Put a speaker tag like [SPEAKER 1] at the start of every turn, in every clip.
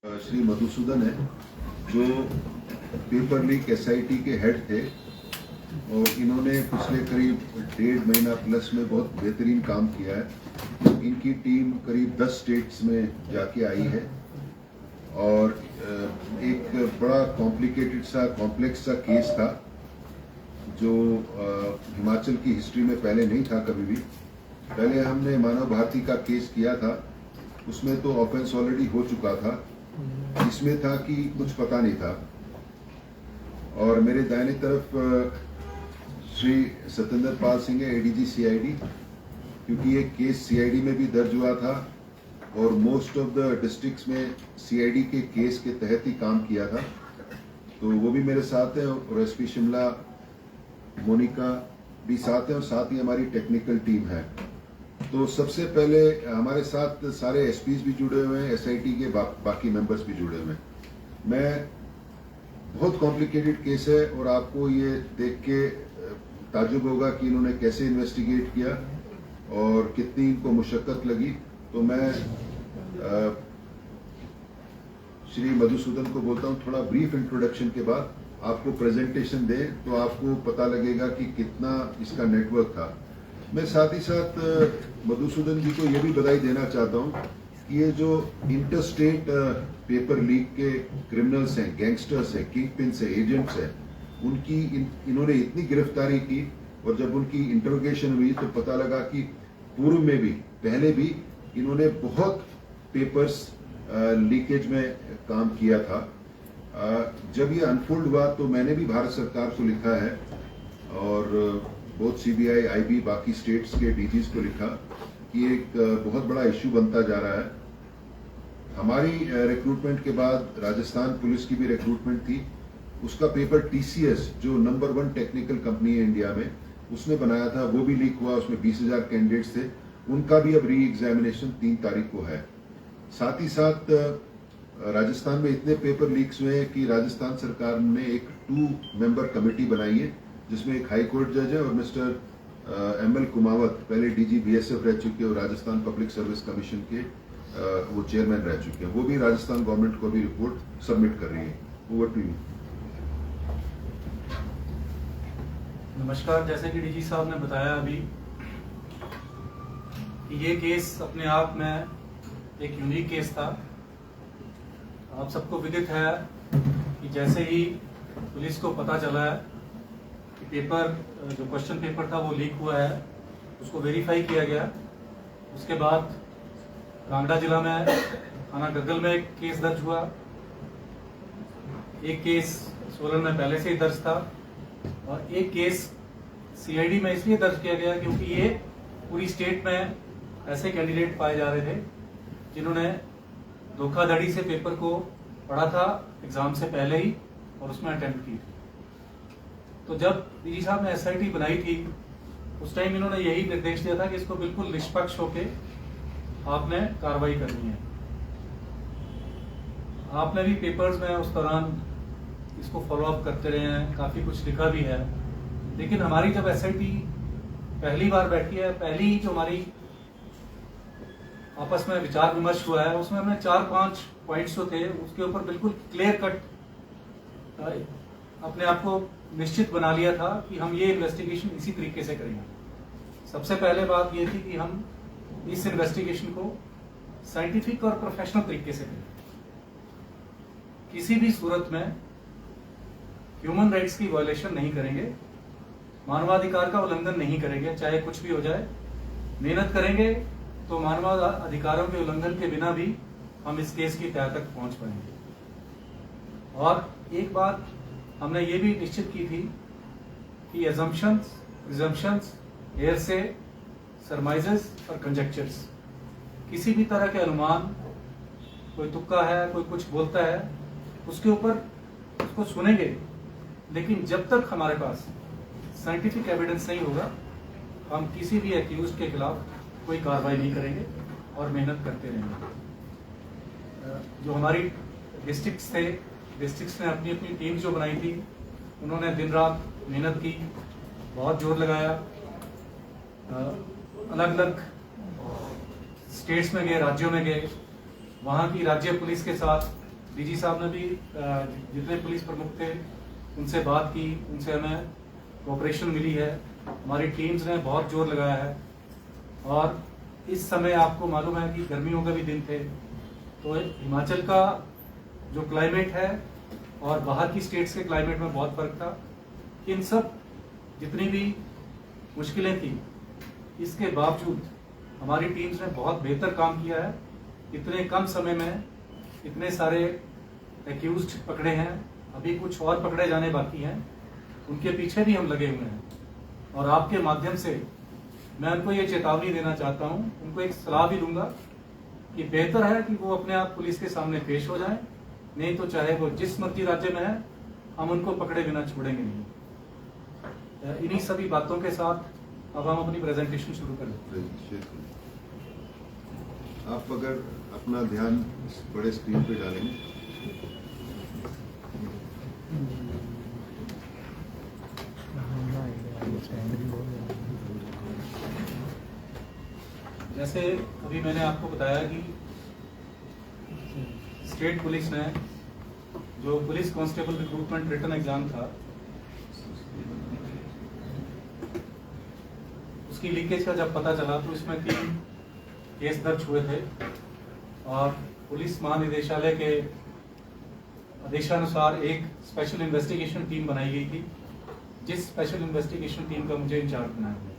[SPEAKER 1] श्री मधुसूदन है जो paper leak SIT के हेड थे और इन्होंने पिछले करीब 1.5 महीना प्लस में बहुत बेहतरीन काम किया है। इनकी टीम करीब 10 स्टेट्स में जाके आई है और एक बड़ा कॉम्प्लिकेटेड सा कॉम्प्लेक्स सा केस था जो हिमाचल की हिस्ट्री में पहले नहीं था कभी भी। पहले हमने मानव भारती का केस किया था, उसमें तो ऑफेंस ऑलरेडी हो चुका था। इसमें था कि कुछ पता नहीं था। और मेरे दाहिने तरफ श्री सत्येंद्र पाल सिंह है, एडीजी सीआईडी, क्योंकि ये केस सीआईडी में भी दर्ज हुआ था और मोस्ट ऑफ द डिस्ट्रिक्ट्स में सीआईडी के केस के तहत ही काम किया था, तो वो भी मेरे साथ है। और एसपी शिमला मोनिका भी साथ है और साथ ही हमारी टेक्निकल टीम है। तो सबसे पहले हमारे साथ सारे एसपीज भी जुड़े हुए हैं, एसआईटी के बाकी मेंबर्स भी जुड़े हुए हैं। मैं बहुत कॉम्प्लिकेटेड केस है और आपको ये देख के ताज्जुब होगा कि इन्होंने कैसे इन्वेस्टिगेट किया और कितनी इनको मुशक्कत लगी। तो मैं श्री मधुसूदन को बोलता हूँ थोड़ा ब्रीफ इंट्रोडक्शन के बाद आपको प्रेजेंटेशन दें तो आपको पता लगेगा कि कितना इसका नेटवर्क था। मैं साथ ही साथ मधुसूदन जी को यह भी बधाई देना चाहता हूं कि ये जो इंटर स्टेट पेपर लीक के क्रिमिनल्स हैं, गैंगस्टर्स हैं, किंग पिन्स हैं, एजेंट्स हैं, उनकी इन्होंने इतनी गिरफ्तारी की और जब उनकी इंटरोगेशन हुई तो पता लगा कि पूर्व में भी पहले भी इन्होंने बहुत पेपर्स लीकेज में काम किया था। जब ये अनफोल्ड हुआ तो मैंने भी भारत सरकार को लिखा है और बहुत सीबीआई, आईबी, बाकी स्टेट्स के डीजीज को लिखा कि एक बहुत बड़ा इश्यू बनता जा रहा है। हमारी रिक्रूटमेंट के बाद राजस्थान पुलिस की भी रिक्रूटमेंट थी। उसका पेपर टीसीएस जो नंबर 1 टेक्निकल कंपनी है इंडिया में, उसने बनाया था, वो भी लीक हुआ। उसमें 20,000 कैंडिडेट्स थे, उनका भी अब री एग्जामिनेशन 3 तारीख को है। साथ ही साथ राजस्थान में इतने पेपर लीक्स हुए हैं कि राजस्थान सरकार ने एक 2 मेंबर कमेटी बनाई है जिसमें एक हाई कोर्ट जज है और मिस्टर एमएल कुमावत, पहले डीजी बीएसएफ रह चुके हैं और राजस्थान पब्लिक सर्विस कमीशन के वो चेयरमैन रह चुके हैं। वो भी राजस्थान गवर्नमेंट को भी रिपोर्ट सबमिट कर रही है। Over to you.
[SPEAKER 2] नमस्कार। जैसे कि डीजी साहब ने बताया अभी कि ये केस अपने आप में एक यूनिक केस था। आप सबको विदित है कि जैसे ही पुलिस को पता चला है कि पेपर जो क्वेश्चन पेपर था वो लीक हुआ है, उसको वेरीफाई किया गया। उसके बाद कांगड़ा जिला में थाना गग्गल में एक केस दर्ज हुआ। एक केस सोलन में पहले से ही दर्ज था और एक केस सीआईडी में इसलिए दर्ज किया गया क्योंकि ये पूरी स्टेट में ऐसे कैंडिडेट पाए जा रहे थे जिन्होंने धोखाधड़ी से पेपर को पढ़ा था एग्जाम से पहले ही और उसमें अटेम्प्ट की थी। तो जब डीजी साहब ने एसआईटी बनाई थी उस टाइम इन्होंने यही निर्देश दिया था कि इसको बिल्कुल निष्पक्ष होके आपने कार्रवाई करनी है। आपने भी पेपर्स में उस दौरान इसको फॉलो अप करते रहे हैं, काफी कुछ लिखा भी है। लेकिन हमारी जब एसआईटी पहली बार बैठी है, पहली जो हमारी आपस में विचार विमर्श हुआ है, उसमें हमने 4-5 पॉइंट्स जो थे उसके ऊपर बिल्कुल क्लियर कट अपने आप को निश्चित बना लिया था कि हम ये इन्वेस्टिगेशन इसी तरीके से करेंगे। सबसे पहले बात ये थी कि हम इस इन्वेस्टिगेशन को साइंटिफिक और प्रोफेशनल तरीके से करें। किसी भी सूरत में ह्यूमन राइट्स की वायलेशन नहीं करेंगे, मानवाधिकार का उल्लंघन नहीं करेंगे, चाहे कुछ भी हो जाए। मेहनत करेंगे तो मानवाधिकारों के उल्लंघन के बिना भी हम इस केस की तह तक पहुंच पाएंगे। और एक बात हमने ये भी निश्चित की थी कि एजम्पशंस, प्रिजम्पशंस, हेयरसे, सरमाइजेस और कंजेक्चर्स, किसी भी तरह के अनुमान, कोई तुक्का है, कोई कुछ बोलता है, उसके ऊपर उसको सुनेंगे, लेकिन जब तक हमारे पास साइंटिफिक एविडेंस नहीं होगा हम किसी भी एक्यूज्ड के खिलाफ कोई कार्रवाई नहीं करेंगे और मेहनत करते रहेंगे। जो हमारी डिस्ट्रिक्ट्स थे, डिस्ट्रिक्ट्स ने अपनी अपनी टीम जो बनाई थी, उन्होंने दिन रात मेहनत की, बहुत जोर लगाया। अलग अलग स्टेट्स में गए, राज्यों में गए, वहाँ की राज्य पुलिस के साथ डीजी साहब ने भी जितने पुलिस प्रमुख थे उनसे बात की, उनसे हमें कोऑपरेशन मिली है, हमारी टीम्स ने बहुत जोर लगाया है। और इस समय आपको मालूम है कि गर्मियों के भी दिन थे, तो हिमाचल का जो क्लाइमेट है और बाहर की स्टेट्स के क्लाइमेट में बहुत फर्क था। इन सब जितनी भी मुश्किलें थी, इसके बावजूद हमारी टीम्स ने बहुत बेहतर काम किया है। इतने कम समय में इतने सारे एक्यूज्ड पकड़े हैं, अभी कुछ और पकड़े जाने बाकी हैं, उनके पीछे भी हम लगे हुए हैं। और आपके माध्यम से मैं उनको ये चेतावनी देना चाहता हूँ, उनको एक सलाह भी दूंगा कि बेहतर है कि वो अपने आप पुलिस के सामने पेश हो जाएं, नहीं तो चाहे वो जिस मर्जी राज्य में है, हम उनको पकड़े बिना छोड़ेंगे नहीं। इन्हीं सभी बातों के साथ अब हम अपनी प्रेजेंटेशन शुरू करें।
[SPEAKER 1] आप अगर अपना ध्यान बड़े स्क्रीन पे डालेंगे,
[SPEAKER 2] जैसे अभी मैंने आपको बताया कि स्टेट पुलिस ने जो police constable recruitment written exam था, उसकी लीकेज का जब पता चला तो इसमें 3 केस दर्ज हुए थे और पुलिस महानिदेशालय के आदेशानुसार एक स्पेशल इन्वेस्टिगेशन टीम बनाई गई थी, जिस स्पेशल इन्वेस्टिगेशन टीम का मुझे इंचार्ज बनाया गया।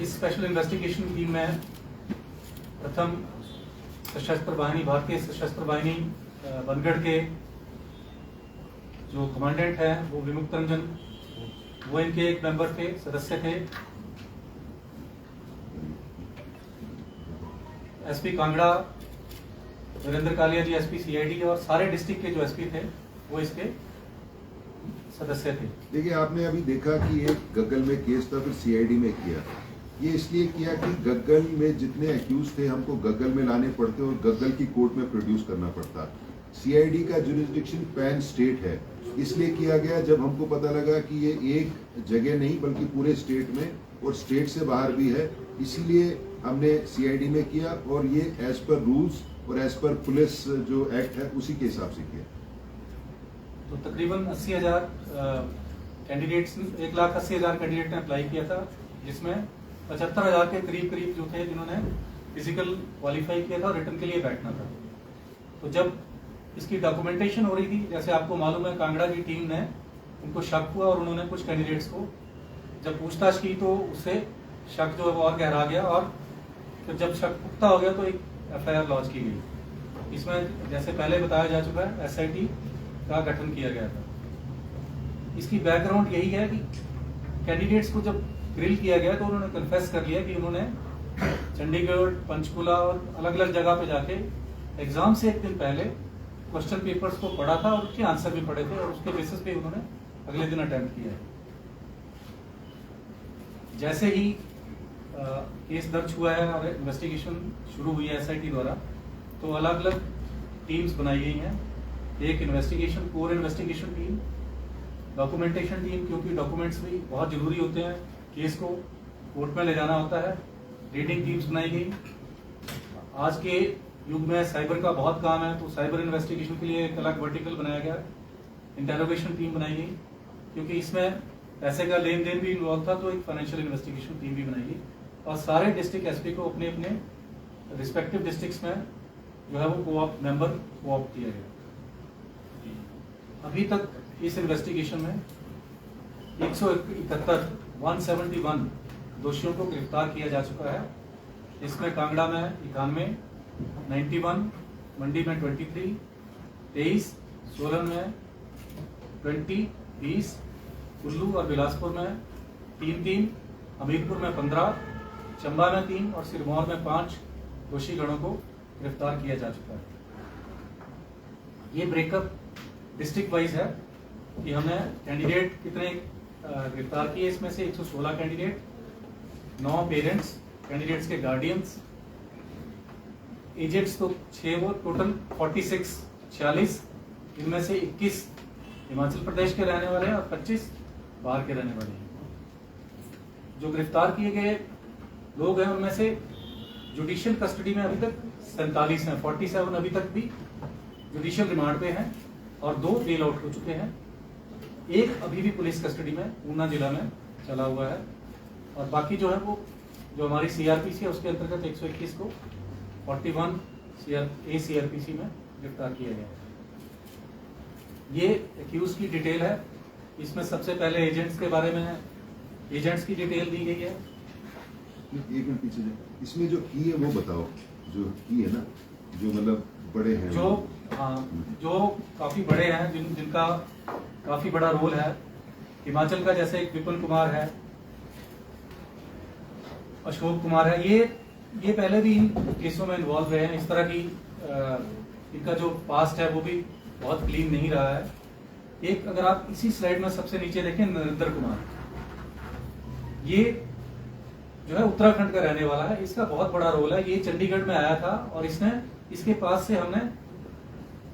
[SPEAKER 2] इस स्पेशल इन्वेस्टिगेशन टीम में प्रथम सशस्त्र बाहिनी, भारतीय सशस्त्र बाहिनी बनगढ़ के जो कमांडेंट हैं वो विमुक्त रंजन, वो इनके एक मेंबर थे, सदस्य थे। एसपी कांगड़ा वीरेंद्र कालिया जी, एसपी सीआईडी, और सारे डिस्ट्रिक्ट के जो एसपी थे वो इसके सदस्य थे।
[SPEAKER 1] देखिए, आपने अभी देखा कि एक गग्गल में केस था, फिर सीआईडी में किया। ये इसलिए किया कि गग्गल में जितने एक्यूज थे हमको गग्गल में लाने पड़ते और गग्गल की कोर्ट में प्रोड्यूस करना पड़ता। सीआईडी का जुरिस्डिक्शन पैन स्टेट है, इसलिए किया गया। जब हमको पता लगा कि ये एक जगह नहीं बल्कि पूरे स्टेट में और स्टेट से बाहर भी है, इसीलिए हमने सीआईडी में किया और ये एज पर रूल्स और एज पर पुलिस जो एक्ट है उसी के हिसाब से किया।
[SPEAKER 2] तो तकरीबन 80,000 कैंडिडेट्स, 1,80,000 कैंडिडेट ने अप्लाई किया था, जिसमें 75,000 के करीब जो थे जिन्होंने फिजिकल क्वालिफाई किया था और रिटर्न के लिए बैठना था। तो जब इसकी डॉक्यूमेंटेशन हो रही थी, जैसे आपको मालूम है कांगड़ा की टीम ने, उनको शक हुआ और उन्होंने कुछ कैंडिडेट्स को जब पूछताछ की तो उससे शक जो है वो और गहरा गया, और फिर जब शक पुख्ता हो गया तो एक एफआईआर लॉन्च की गई। इसमें जैसे पहले बताया जा चुका है, एसआईटी का गठन किया गया था। इसकी बैकग्राउंड यही है कि कैंडिडेट्स को जब ग्रिल किया गया तो उन्होंने कन्फेस कर लिया कि उन्होंने चंडीगढ़, पंचकुला और अलग अलग जगह पे जाके एग्जाम से एक दिन पहले क्वेश्चन पेपर्स को पढ़ा था और उसके आंसर भी पढ़े थे, और उसके बेसिस पे उन्होंने अगले दिन अटेम्प्ट किया है। जैसे ही केस दर्ज हुआ है और इन्वेस्टिगेशन शुरू हुई है एसआईटी द्वारा, तो अलग अलग टीम्स बनाई गई हैं। एक investigation, core investigation team, documentation team, क्योंकि डॉक्यूमेंट्स भी बहुत जरूरी होते हैं, केस को कोर्ट में ले जाना होता है, रीडिंग टीम्स बनाई गई। आज के युग में साइबर का बहुत काम है, तो साइबर इन्वेस्टिगेशन के लिए एक अलग वर्टिकल बनाया गया। इंटेरोगेशन टीम बनाई गई, क्योंकि इसमें पैसे का लेन देन भी इन्वॉल्व था, तो एक फाइनेंशियल इन्वेस्टिगेशन टीम भी बनाई गई। और सारे डिस्ट्रिक्ट एसपी को अपने अपने रिस्पेक्टिव डिस्ट्रिक्ट्स में जो है वो कोऑप मेंबर कोऑप किया गया। अभी तक इस इन्वेस्टिगेशन में 171 दोषियों को गिरफ्तार किया जा चुका है। इसमें कांगड़ा में 91, 91, मंडी में 23, 23, सोलन में 20, 20, कुल्लू और बिलासपुर में 3, हमीरपुर में 15, चंबा में 3 और सिरमौर में 5 दोषी गणों को गिरफ्तार किया जा चुका है। ये ब्रेकअप डिस्ट्रिक्ट वाइज है कि हमने कैंडिडेट कितने गिरफ्तार किए। इसमें से 116 कैंडिडेट, 9 पेरेंट्स, कैंडिडेट्स के गार्डियंस, एजेंट्स तो 6, वो टोटल 46, इनमें से 21 हिमाचल प्रदेश के रहने वाले हैं और 25 बाहर के रहने वाले हैं। जो गिरफ्तार किए गए लोग हैं उनमें से जुडिशियल कस्टडी में अभी तक 47 हैं, 47 अभी तक भी जुडिशियल रिमांड पे हैं और 2 बेल आउट हो चुके हैं। एक अभी भी पुलिस कस्टडी में ऊना जिला में चला हुआ है और बाकी जो है वो जो हमारी सीआरपीसी है उसके अंतर्गत 121 को 41 सीआरपीसी में गिरफ्तार किया गया है। ये एक्यूज की डिटेल है। इसमें सबसे पहले एजेंट्स के बारे में एजेंट्स की डिटेल दी गई है।
[SPEAKER 1] एक मिनट पीछे जाओ, इसमें जो की है वो बताओ, जो की है ना, जो मतलब बड़े हैं
[SPEAKER 2] जो जो काफी बड़े हैं, जिनका काफी बड़ा रोल है। हिमाचल का जैसे एक विपुल कुमार है, अशोक कुमार है, ये पहले भी इन केसों में इन्वॉल्व रहे हैं। इस तरह की इनका जो पास्ट है वो भी बहुत क्लीन नहीं रहा है। एक अगर आप इसी स्लाइड में सबसे नीचे देखें, नरेंद्र कुमार, ये जो है उत्तराखंड का रहने वाला है। इसका बहुत बड़ा रोल है। ये चंडीगढ़ में आया था और इसके पास से हमने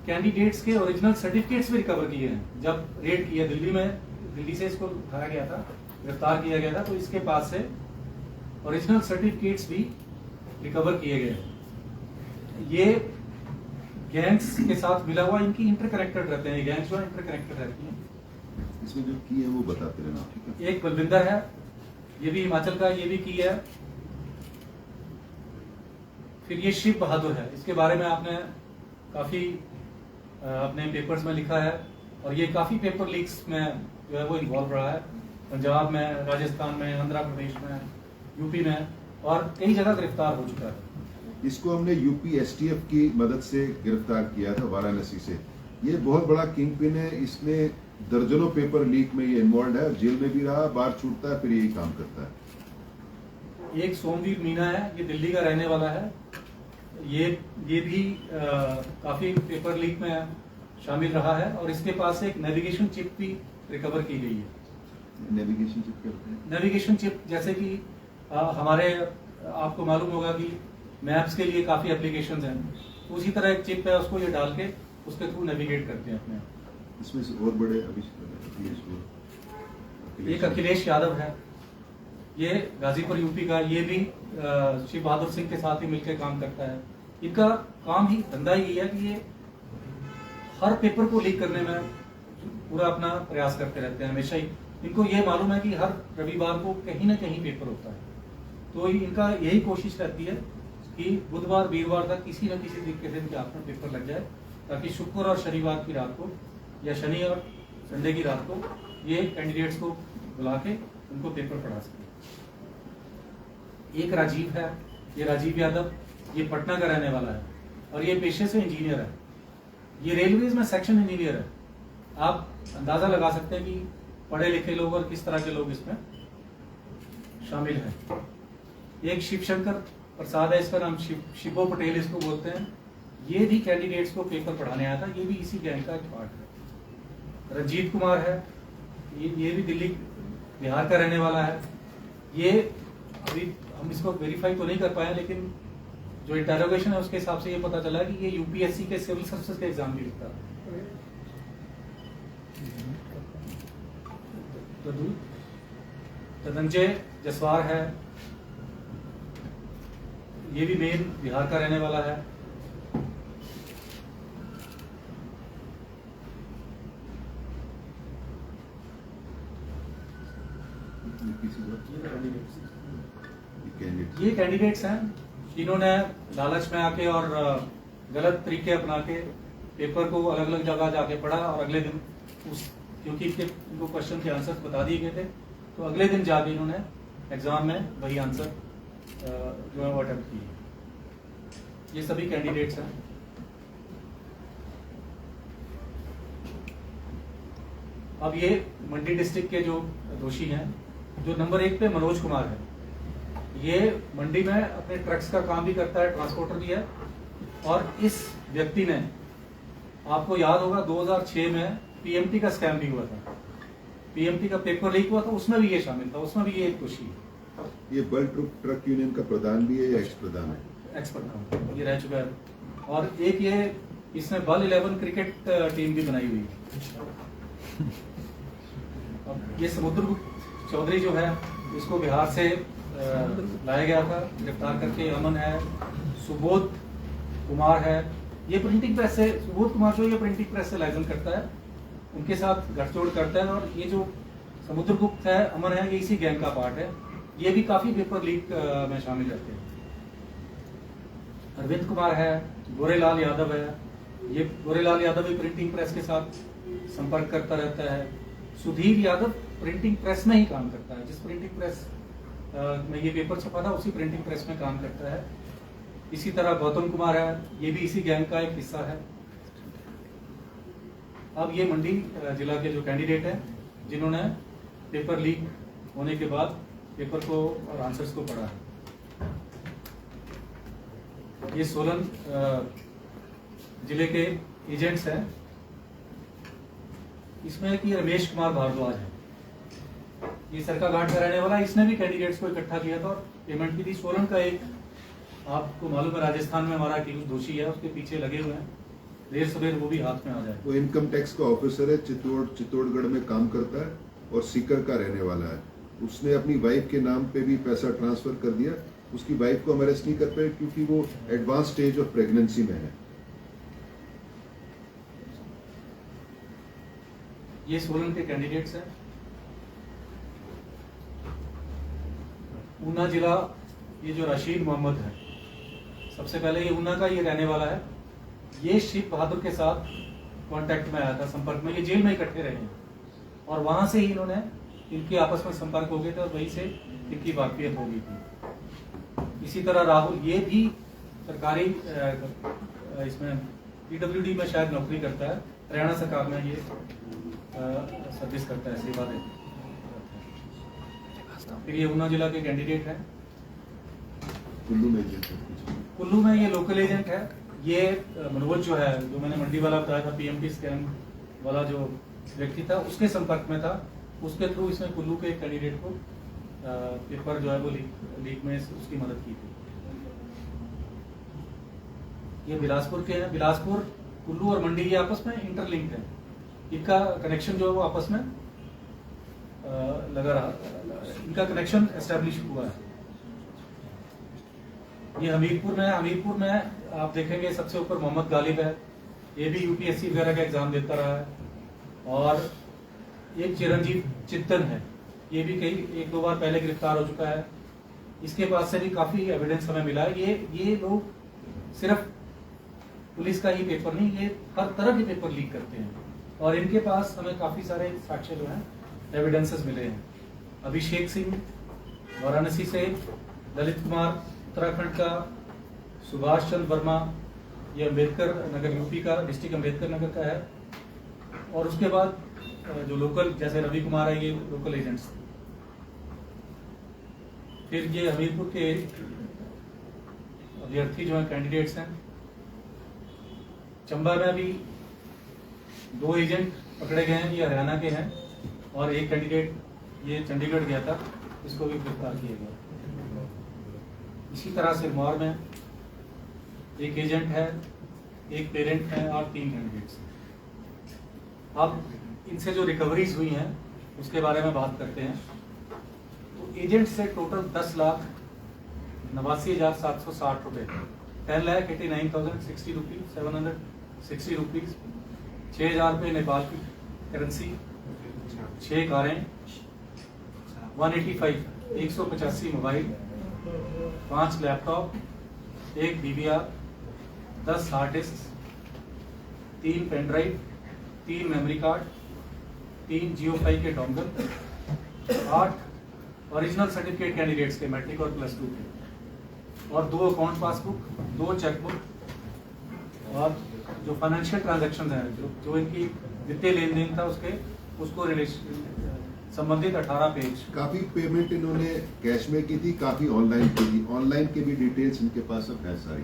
[SPEAKER 2] कैंडिडेट्स के ओरिजिनल सर्टिफिकेट्स भी रिकवर किए हैं। जब रेड किया दिल्ली से इसको उठाया गया था, गिरफ्तार किया गया था, तो इसके पास से ओरिजिनल सर्टिफिकेट्स भी रिकवर किए गए। ये गैंग्स के साथ मिला हुआ, इनकी इंटरकनेक्टेड रहते हैं। ये गैंग्स जो इंटरकनेक्टेड रहती हैं।
[SPEAKER 1] इसमें जो की है वो बताते रहना, ठीक है।
[SPEAKER 2] एक बलविंदर है, ये भी हिमाचल का, ये भी की है। फिर ये शिव बहादुर है, इसके बारे में आपने काफी अपने पेपर्स में लिखा है और ये काफी पेपर लीक्स में जो है वो इन्वॉल्व रहा है। पंजाब में, राजस्थान में, आंध्र प्रदेश में, यूपी में और कई जगह गिरफ्तार हो चुका है।
[SPEAKER 1] इसको हमने यूपी एसटीएफ की मदद से गिरफ्तार किया था वाराणसी से। ये बहुत बड़ा किंग पिन है। इसने दर्जनों पेपर लीक में ये इन्वॉल्व है, जेल में भी रहा, बाहर छूटता है, फिर यही काम करता है।
[SPEAKER 2] एक सोमवीर मीना है, ये दिल्ली का रहने वाला है। ये भी काफी पेपर लीक में शामिल रहा है और इसके पास से एक नेविगेशन चिप भी रिकवर की गई है।
[SPEAKER 1] नेविगेशन चिप करते हैं,
[SPEAKER 2] नेविगेशन चिप जैसे कि हमारे आपको मालूम होगा कि मैप्स के लिए काफी एप्लीकेशंस हैं, उसी तरह एक चिप है, उसको ये डाल के उसके थ्रू नेविगेट करते हैं अपने।
[SPEAKER 1] इसमें से और बड़े
[SPEAKER 2] एक अखिलेश यादव है, ये गाजीपुर यूपी का, ये भी शिव बहादुर सिंह के साथ ही मिलकर काम करता है। इनका काम ही धंधा ही है कि ये हर पेपर को लीक करने में पूरा अपना प्रयास करते रहते हैं हमेशा ही। इनको ये मालूम है कि हर रविवार को कहीं ना कहीं पेपर होता है, तो इनका यही कोशिश रहती है कि बुधवार वीरवार तक किसी न किसी तरीके से इनके हाथ में पेपर लग जाए, ताकि शुक्र और शनिवार की रात को या शनि और संडे की रात को ये कैंडिडेट्स को बुला के उनको पेपर पढ़ा सके। एक राजीव है, ये राजीव यादव, ये पटना का रहने वाला है और ये पेशे से इंजीनियर है। ये रेलवेज में सेक्शन इंजीनियर है। आप अंदाजा लगा सकते हैं कि पढ़े लिखे लोग और किस तरह के लोग इसमें शामिल हैं। एक शिवशंकर प्रसाद है, इसका नाम शिवो पटेल इसको बोलते हैं। ये भी कैंडिडेट्स को पेपर पढ़ाने आया था, ये भी इसी गैंग का एक पार्ट है। रंजीत कुमार है, ये भी दिल्ली बिहार का रहने वाला है। ये अभी हम इसको वेरीफाई तो नहीं कर पाए, लेकिन जो इंटरोगेशन है उसके हिसाब से ये पता चला कि ये यूपीएससी के सिविल सर्विसेज के एग्जाम भी लिखता है। धनंजय जसवार है, ये भी मेन बिहार का रहने वाला है। ये कैंडिडेट्स हैं जिन्होंने लालच में आके और गलत तरीके अपना के पेपर को अलग अलग जगह जाके पढ़ा और अगले दिन क्योंकि इनको क्वेश्चन के आंसर बता दिए गए थे, तो अगले दिन जाके इन्होंने एग्जाम में वही आंसर जो है वो अटेम्प्ट किए। ये सभी कैंडिडेट्स हैं। अब ये मंडी डिस्ट्रिक्ट के जो दोषी हैं, जो नंबर 1 पे मनोज कुमार है, ये मंडी में अपने ट्रक्स का काम भी करता है, ट्रांसपोर्टर भी है। और इस व्यक्ति ने, आपको याद होगा 2006 में पीएमटी का स्कैम भी हुआ था, पीएमटी का पेपर लीक हुआ था, उसमें भी ये शामिल था, उसमें भी ये एक दोषी है।
[SPEAKER 1] ये बल्क ट्रक यूनियन का प्रधान भी है या एक्स प्रधान है?
[SPEAKER 2] एक्स प्रधान ये रह चुका है। और एक ये इसने बल 11 क्रिकेट टीम भी बनाई हुई है। ये समुद्रगुप्त चौधरी जो है, इसको बिहार से लाया गया था, गिरफ्तार करके। अमन है, सुबोध कुमार है, ये प्रिंटिंग प्रेस से, सुबोध कुमार जो ये प्रिंटिंग प्रेस से लाइसेंस करता है, उनके साथ गठजोड़ करता है। और ये जो समुद्रगुप्त है, अमन है, ये इसी गैंग का पार्ट है। ये भी काफी पेपर लीक में शामिल रहते हैं। अरविंद कुमार है, गोरेलाल यादव है, ये गोरेलाल यादव भी प्रिंटिंग प्रेस के साथ संपर्क करता रहता है। सुधीर यादव प्रिंटिंग प्रेस में ही काम करता है, जिस प्रिंटिंग प्रेस में ये पेपर छपा था उसी प्रिंटिंग प्रेस में काम करता है। इसी तरह गौतम कुमार है, ये भी इसी गैंग का एक हिस्सा है। अब ये मंडी जिला के जो कैंडिडेट हैं, जिन्होंने पेपर लीक होने के बाद पेपर को और आंसर्स को पढ़ा है, ये सोलन जिले के एजेंट्स हैं। इसमें एक ये रमेश कुमार भारद्वाज है, ये सरकाघाट का रहने वाला। इसने भी कैंडिडेट्स को इकट्ठा किया था और पेमेंट भी दी। सोलन का एक, आपको मालूम है राजस्थान में हमारा दोषी है, उसके पीछे लगे हुए हैं, देर सवेर वो भी हाथ में आ जाए।
[SPEAKER 1] वो इनकम टैक्स का ऑफिसर है, चित्तौड़गढ़ में काम करता है और सीकर का रहने वाला है। उसने अपनी वाइफ के नाम पे भी पैसा ट्रांसफर कर दिया। उसकी वाइफ को हम अरेस्ट नहीं कर पाए क्योंकि वो एडवांस स्टेज ऑफ प्रेगनेंसी में है।
[SPEAKER 2] ये सोलन के कैंडिडेट्स हैं। ऊना जिला, ये जो रशीद मोहम्मद है, सबसे पहले ये ऊना का ये रहने वाला है। ये शिव बहादुर के साथ कांटेक्ट में आया था, संपर्क में। ये जेल में इकट्ठे रहे हैं और वहां से ही इन्होंने, इनके आपस में संपर्क हो गए थे और वहीं से इनकी वाकफियत हो गई थी। इसी तरह राहुल, ये भी सरकारी इसमें पीडब्ल्यूडी में शायद नौकरी करता है, हरियाणा सरकार में ये सर्विस करता है, सेवा देता है। फिर ये ऊना जिला के कैंडिडेट हैं। कुल्लू में ये लोकल एजेंट है। ये मनोज जो है, जो मैंने मंडी वाला बताया था, पीएमटी स्कैम वाला जो व्यक्ति था, उसके संपर्क में था। उसके थ्रू इसने कुल्लू के कैंडिडेट को पेपर जो है वो लीक में उसकी मदद की थी। ये बिलासपुर के हैं। बिलासपुर, कुल्लू और मंडी ये आपस में इंटरलिंक्ड है। इनका कनेक्शन जो है वो आपस में लगा रहा, इनका कनेक्शन एस्टेब्लिश हुआ है। ये हमीरपुर में है। हमीरपुर में आप देखेंगे सबसे ऊपर मोहम्मद गालिब है, ये भी यूपीएससी वगैरह का एग्जाम देता रहा है। और एक चिरंजीव चित्तन है, ये भी कई 1-2 बार पहले गिरफ्तार हो चुका है। इसके पास से भी काफी एविडेंस हमें मिला है। ये लोग सिर्फ पुलिस का ही पेपर नहीं, ये हर तरह के पेपर लीक करते हैं और इनके पास हमें काफी सारे साक्ष्य जो हैं, एविडेंसेस मिले हैं। अभिषेक सिंह वाराणसी से, ललित कुमार उत्तराखंड का, सुभाष चंद्र वर्मा ये अम्बेडकर नगर यूपी का, डिस्ट्रिक्ट अम्बेडकर नगर का है। और उसके बाद जो लोकल, जैसे रवि कुमार है, ये लोकल एजेंट्स। फिर ये हमीरपुर के अभ्यर्थी जो हैं, कैंडिडेट्स हैं। चंबा में भी 2 एजेंट पकड़े गए हैं, ये हरियाणा के हैं। और एक कैंडिडेट ये चंडीगढ़ गया था, इसको भी गिरफ्तार किया गया। इसी तरह सिरमौर में एक एजेंट है, एक पेरेंट है और 3 कैंडिडेट्स। अब इनसे जो रिकवरीज हुई हैं उसके बारे में बात करते हैं। तो एजेंट से टोटल 10,89,760 रुपए, 10,89,060 रुपीज, 760 रुपीज, 6,000 रुपये नेपाल की करेंसी, 6 कारें, 185 mobile, 5 laptop, 1 DVR, 10 hard disk, 3 pen drive, 3 memory card, 3 जियो5 के डोंगल, 8 ओरिजिनल सर्टिफिकेट कैंडिडेट्स के, मैट्रिक और +2 के, और 2 अकाउंट पासबुक, 2 चेकबुक, और जो फाइनेंशियल ट्रांजैक्शन हैं, जो इनकी वित्तीय लेन देन था उसको संबंधित 18 पेज।
[SPEAKER 1] काफी पेमेंट इन्होंने कैश में की थी, काफी ऑनलाइन की थी। ऑनलाइन की भी डिटेल्स इनके पास अब है सारी।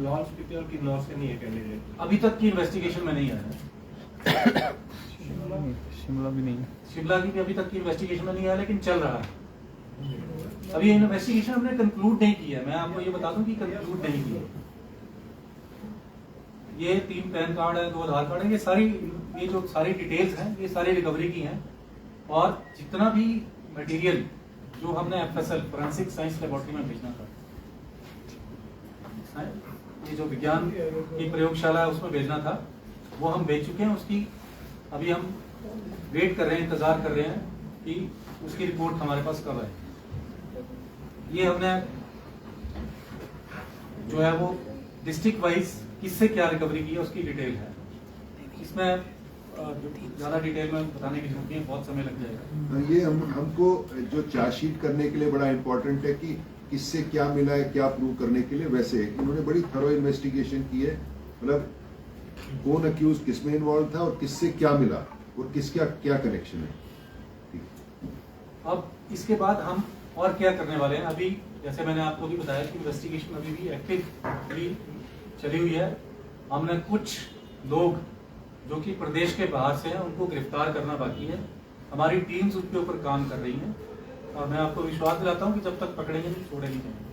[SPEAKER 3] लॉन्च की थी और किन लॉन्च से नहीं है कैंडिडेट?
[SPEAKER 2] अभी तक की इन्वेस्टिगेशन में नहीं आया।
[SPEAKER 4] शिमला भी नहीं,
[SPEAKER 2] शिमला की भी अभी तक की इन्वेस्टिगेशन में नहीं आया, लेकिन चल रहा है। अभी इन्वेस्टिगेशन हमने कंक्लूड नहीं की है। मैं आपको ये बता दूं कि कंक्लूड नहीं की है। ये 3 पैन कार्ड है, 2 आधार कार्ड है, ये जो सारी डिटेल्स हैं, ये सारी रिकवरी की हैं। और जितना भी मटेरियल जो हमने FSL फोरेंसिक साइंस लेबोरेटरी में भेजना था, ये जो विज्ञान की प्रयोगशाला है उसमें भेजना था, वो हम भेज चुके हैं। उसकी अभी हम वेट कर रहे हैं, इंतजार कर रहे हैं कि उसकी रिपोर्ट हमारे पास कब आए। ये हमने जो है वो डिस्ट्रिक्ट वाइज किससे क्या रिकवरी की है उसकी डिटेल है। इसमें ज्यादा डिटेल में बताने की जरूरत नहीं है, बहुत समय लग जाएगा।
[SPEAKER 1] ये हमको जो चार्जशीट करने के लिए बड़ा इंपॉर्टेंट है कि किससे क्या मिला है, क्या प्रूव करने के लिए। वैसे इन्होंने बड़ी थरो इन्वेस्टिगेशन की है, मतलब कौन अक्यूज किसमें इन्वॉल्व था और किससे क्या मिला और किसका क्या कनेक्शन है।
[SPEAKER 2] अब इसके बाद हम और क्या करने वाले हैं, अभी जैसे मैंने आपको भी बताया कि इन्वेस्टिगेशन अभी भी एक्टिवली चली हुई है। हमने कुछ लोग जो कि प्रदेश के बाहर से हैं उनको गिरफ्तार करना बाकी है। हमारी टीम्स उसके ऊपर काम कर रही हैं और मैं आपको विश्वास दिलाता हूं कि जब तक पकड़ेंगे नहीं छोड़े नहीं जाएंगे,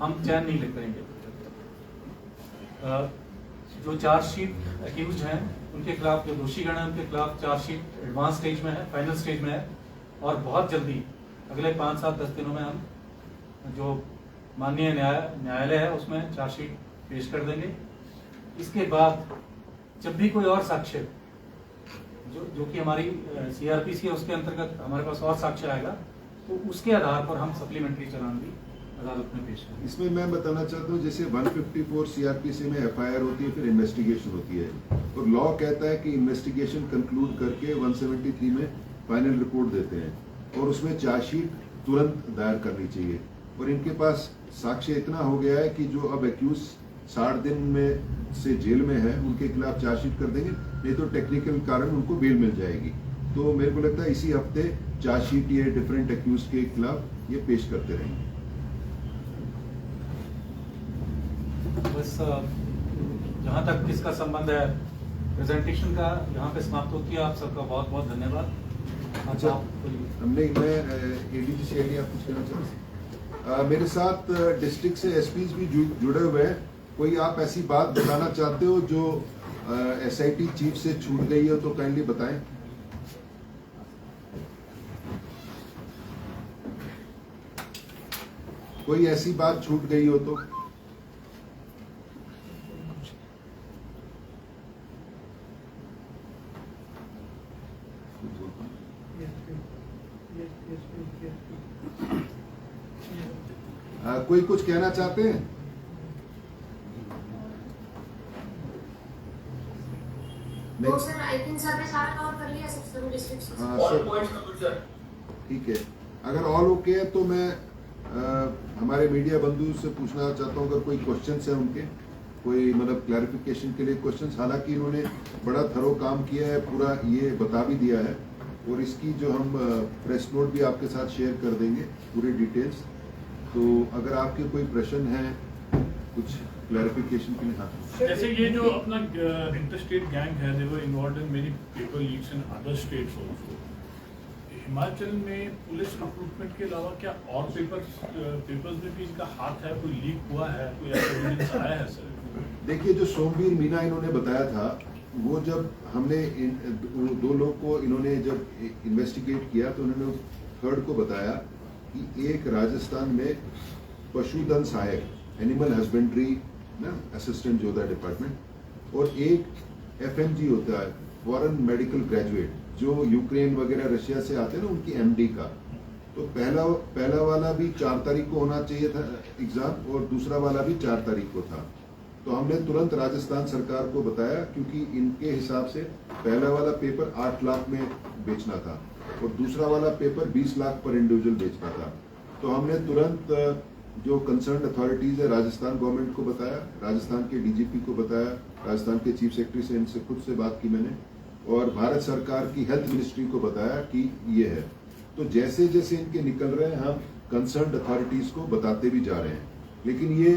[SPEAKER 2] हम चैन नहीं ले करेंगे। जो चार्जशीट अक्यूज हैं उनके खिलाफ, जो दोषीगण हैं उनके खिलाफ चार्जशीट एडवांस स्टेज में है, फाइनल स्टेज में है और बहुत जल्दी अगले 5-7-10 दिनों में हम जो माननीय न्यायालय है उसमें चार्जशीट पेश कर देंगे। इसके बाद जब भी कोई और साक्ष्य जो कि हमारी CRPC है उसके अंतर्गत हमारे पास और साक्ष्य आएगा तो उसके आधार पर हम सप्लीमेंट्री चालान भी अदालत में पेश करेंगे।
[SPEAKER 1] इसमें मैं बताना चाहता हूँ, जैसे 154 CRPC में FIR होती है, फिर इन्वेस्टिगेशन होती है और लॉ कहता है कि इन्वेस्टिगेशन कंक्लूड करके 173 में फाइनल रिपोर्ट देते हैं और उसमें चार्जशीट तुरंत दायर करनी चाहिए। और इनके पास साक्ष्य इतना हो गया है कि जो अब एक्यूज 60 दिन में से जेल में है उनके खिलाफ चार्जशीट कर देंगे, नहीं तो टेक्निकल कारण उनको बेल मिल जाएगी। तो मेरे को लगता है इसी हफ्ते चार्जशीट ये डिफरेंट एक्यूज के खिलाफ ये पेश करते रहेंगे।
[SPEAKER 2] बस जहाँ तक किसका संबंध है प्रेजेंटेशन का यहाँ पे समाप्त होती है। आप सबका बहुत बहुत धन्यवाद।
[SPEAKER 1] अच्छा, मैं ADG से आप कुछ कहना चाहते हैं? मेरे साथ डिस्ट्रिक्ट से SPs भी जुड़े हुए हैं। कोई आप ऐसी बात बताना चाहते हो जो SIT चीफ से छूट गई हो तो काइंडली बताएं। कोई ऐसी बात छूट गई हो तो। कोई कुछ कहना चाहते हैं?
[SPEAKER 5] तो सर आई थिंक सर ने सारा कवर कर लिया सब डिस्ट्रिक्ट से।
[SPEAKER 1] हाँ सर, ठीक है। अगर ऑल ओके है तो मैं हमारे मीडिया बंधु से पूछना चाहता हूँ अगर कोई क्वेश्चंस है उनके, कोई मतलब क्लैरिफिकेशन के लिए क्वेश्चंस। हालांकि इन्होंने बड़ा थरो काम किया है, पूरा ये बता भी दिया है और इसकी जो हम प्रेस नोट भी आपके साथ शेयर कर देंगे पूरी डिटेल्स। तो अगर आपके कोई प्रश्न है कुछ क्लैरिफिकेशन के लिए। हाँ,
[SPEAKER 6] जैसे ये जो अपना इंटरस्टेट गैंग है, they were involved in many paper leaks in other states also. Himachal में पुलिस रिक्रूटमेंट के अलावा क्या और पेपर्स में भी इनका हाथ है? कोई लीक हुआ है, कोई ऐसा एविडेंस आया है सर?
[SPEAKER 1] देखिए जो सोमवीर मीना इन्होंने बताया था, वो जब हमने दो लोग को इन्होंने जब इन्वेस्टिगेट किया तो उन्होंने थर्ड को बताया कि एक राजस्थान में पशुधन सहायक एनिमल हस्बेंड्री ना असिस्टेंट जो होता है डिपार्टमेंट, और एक FMG होता है फॉरेन मेडिकल ग्रेजुएट जो यूक्रेन वगैरह रशिया से आते हैं ना, उनकी MD का। तो पहला वाला भी 4 तारीख को होना चाहिए था एग्जाम और दूसरा वाला भी 4 तारीख को था। तो हमने तुरंत राजस्थान सरकार को बताया क्योंकि इनके हिसाब से पहला वाला पेपर 8 लाख में बेचना था और दूसरा वाला पेपर 20 लाख पर इंडिविजुअल बेचना था। तो हमने तुरंत जो कंसर्न अथॉरिटीज है राजस्थान गवर्नमेंट को बताया, राजस्थान के DGP को बताया, राजस्थान के चीफ सेक्रेटरी से इनसे खुद से बात की मैंने, और भारत सरकार की हेल्थ मिनिस्ट्री को बताया कि ये है। तो जैसे जैसे इनके निकल रहे हैं हम कंसर्न अथॉरिटीज को बताते भी जा रहे हैं, लेकिन ये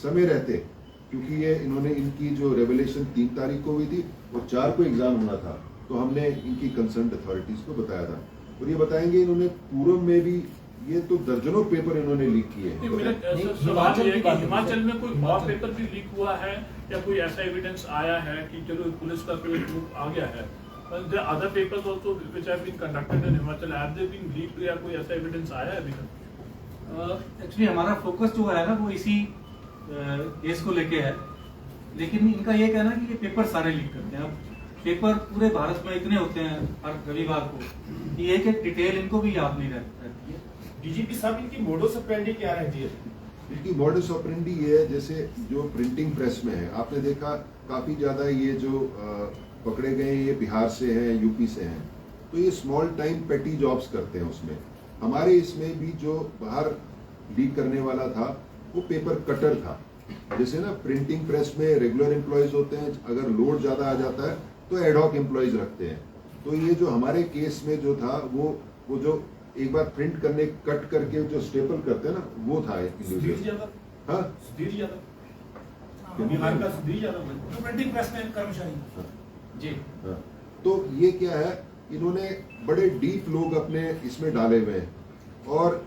[SPEAKER 1] समय रहते, क्योंकि ये इन्होंने इनकी जो रेवलेशन 3 तारीख को हुई थी और 4 को एग्जाम होना था, तो हमने इनकी कंसर्न अथॉरिटीज को बताया था। और ये बताएंगे इन्होंने पूर्व में भी ये तो दर्जनों पेपर इन्होंने लीक किए हैं।
[SPEAKER 6] मेरा सवाल ये है कि हिमाचल में कोई और पेपर भी लीक हुआ है या कोई ऐसा एविडेंस आया है कि चलो पुलिस का कोई ग्रुप आ गया है? Other papers also which have been conducted in Himachal, have they been leaked या कोई ऐसा एविडेंस आया है अभी तक?
[SPEAKER 2] एक्चुअली हमारा फोकस जो है ना वो इसी केस को लेके है, लेकिन इनका ये कहना है कि ये पेपर सारे लीक करते हैं। अब पेपर पूरे भारत में इतने होते हैं हर रविवार को कि एक एक डिटेल इनको भी याद नहीं रहती है।
[SPEAKER 3] डीजीपी साहब, इनकी मोडस ऑपरेंडी क्या रहती है?
[SPEAKER 1] इनकी मॉडस ऑपरेंडी ये है, जैसे जो प्रिंटिंग प्रेस में है, आपने देखा काफी ज्यादा ये जो पकड़े गए ये बिहार से हैं, यूपी से हैं, तो ये स्मॉल टाइम पेटी जॉब्स करते हैं। उसमें हमारे इसमें भी जो बाहर लीक करने वाला था वो पेपर कटर था। जैसे ना प्रिंटिंग प्रेस में रेगुलर एम्प्लॉयज होते हैं, अगर लोड ज्यादा आ जाता है तो एडहॉक एम्प्लॉयज रखते हैं। तो ये जो हमारे केस में जो था वो जो एक बार प्रिंट करने कट करके जो स्टेपल करते हैं ना, वो था
[SPEAKER 3] सुधीर यादव।
[SPEAKER 1] हाँ,
[SPEAKER 3] सुधीर यादव बिहार का सुधीर यादव प्रिंटिंग प्रेस में कर्मचारी।
[SPEAKER 2] जी
[SPEAKER 1] हाँ। तो ये क्या है, इन्होंने बड़े डीप लोग अपने इसमें डाले हुए हैं, और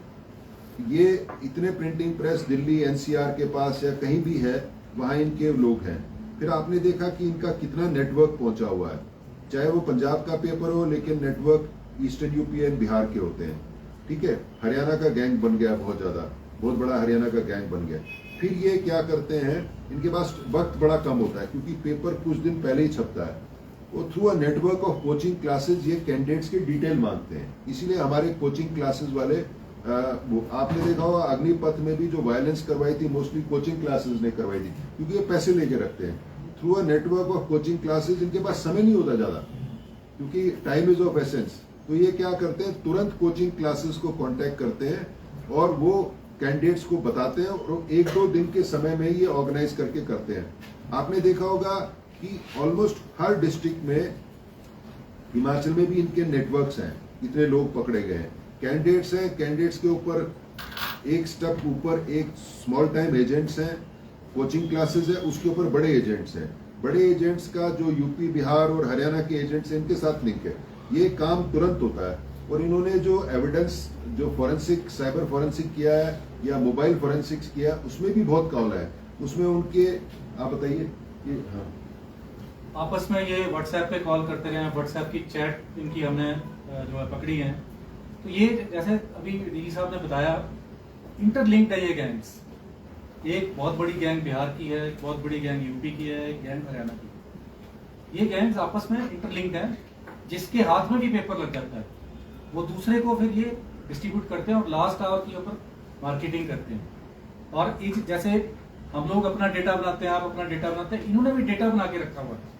[SPEAKER 1] ये इतने प्रिंटिंग प्रेस दिल्ली एनसीआर के पास या कहीं भी है, वहां इनके लोग हैं। फिर आपने देखा कि इनका कितना नेटवर्क पहुंचा हुआ है, चाहे वो पंजाब का पेपर हो, लेकिन network eastern UP and Bihar के होते हैं। ठीक है, हरियाणा का गैंग बन गया, बहुत बड़ा हरियाणा का गैंग बन गया। फिर ये क्या करते हैं, इनके पास वक्त बड़ा कम होता है क्योंकि पेपर कुछ दिन पहले ही छपता है। वो through a network of coaching classes ये कैंडिडेट्स की डिटेल मांगते हैं। इसीलिए हमारे कोचिंग क्लासेस वाले आपने देखा होगा अग्निपथ में भी जो वायलेंस करवाई थी मोस्टली कोचिंग क्लासेस ने करवाई थी, क्योंकि ये पैसे लेके रखते हैं। Through a network of coaching classes इनके पास समय नहीं होता ज्यादा, क्योंकि टाइम इज ऑफ एसेंस। तो ये क्या करते हैं, तुरंत कोचिंग क्लासेस को कांटेक्ट करते हैं और वो कैंडिडेट्स को बताते हैं, और 1-2 दिन के समय में ये ऑर्गेनाइज करके करते हैं। आपने देखा होगा कि ऑलमोस्ट हर डिस्ट्रिक्ट में, हिमाचल में भी इनके नेटवर्क्स हैं, इतने लोग पकड़े गए हैं। कैंडिडेट्स हैं, कैंडिडेट्स के ऊपर एक स्टेप ऊपर एक स्मॉल टाइम एजेंट्स हैं, कोचिंग क्लासेस है, उसके ऊपर बड़े एजेंट्स हैं। बड़े एजेंट्स का जो यूपी बिहार और हरियाणा के एजेंट्स हैं, इनके साथ लिंक है। ये काम तुरंत होता है, और इन्होंने जो एविडेंस जो फॉरेंसिक साइबर फॉरेंसिक किया है या मोबाइल फॉरेंसिक्स किया, उसमें भी बहुत कौल है। उसमें उनके, आप बताइए। हाँ,
[SPEAKER 2] आपस में ये व्हाट्सएप पे कॉल करते रहे, व्हाट्सएप की चैट इनकी हमने जो है पकड़ी है। तो ये जैसे अभी डीजी साहब ने बताया, इंटरलिंक्ड है ये गैंग्स। एक बहुत बड़ी गैंग बिहार की है, एक बहुत बड़ी गैंग यूपी की है, एक गैंग हरियाणा की है। ये गैंग्स आपस में इंटरलिंक्ड है, जिसके हाथ में भी पेपर लग जाता है वो दूसरे को फिर ये डिस्ट्रीब्यूट करते हैं और लास्ट आवर के ऊपर मार्केटिंग करते हैं। और जैसे हम लोग अपना डेटा बनाते हैं, आप अपना डेटा बनाते हैं, इन्होंने भी डेटा बना के रखा हुआ है।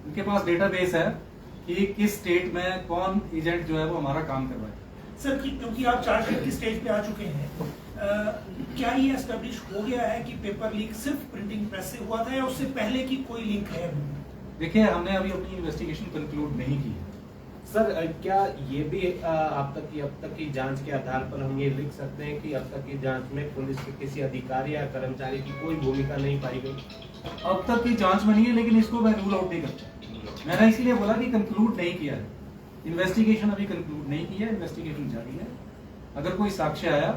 [SPEAKER 2] इनके पास डेटाबेस है कि किस स्टेट में कौन एजेंट जो है वो हमारा काम करवाए।
[SPEAKER 7] सर, क्योंकि आप चार्जशीट की स्टेज पे आ चुके हैं, क्या ये एस्टेब्लिश हो गया है कि पेपर लीक सिर्फ प्रिंटिंग प्रेस से हुआ था, या उससे पहले की कोई लिंक है?
[SPEAKER 2] देखिए, हमने अभी अपनी इन्वेस्टिगेशन कंक्लूड नहीं की है।
[SPEAKER 3] सर, क्या ये भी अब तक की जांच के आधार पर हम ये लिख सकते हैं कि अब तक की जांच में पुलिस के किसी अधिकारी या कर्मचारी की कोई भूमिका नहीं पाई गई?
[SPEAKER 2] अब तक की जांच में नहीं है, लेकिन इसको मैं रूल आउट नहीं करता। मैंने इसीलिए बोला कि कंक्लूड नहीं किया है, इन्वेस्टिगेशन अभी कंक्लूड नहीं की है, इन्वेस्टिगेशन जारी है। अगर कोई साक्ष्य आया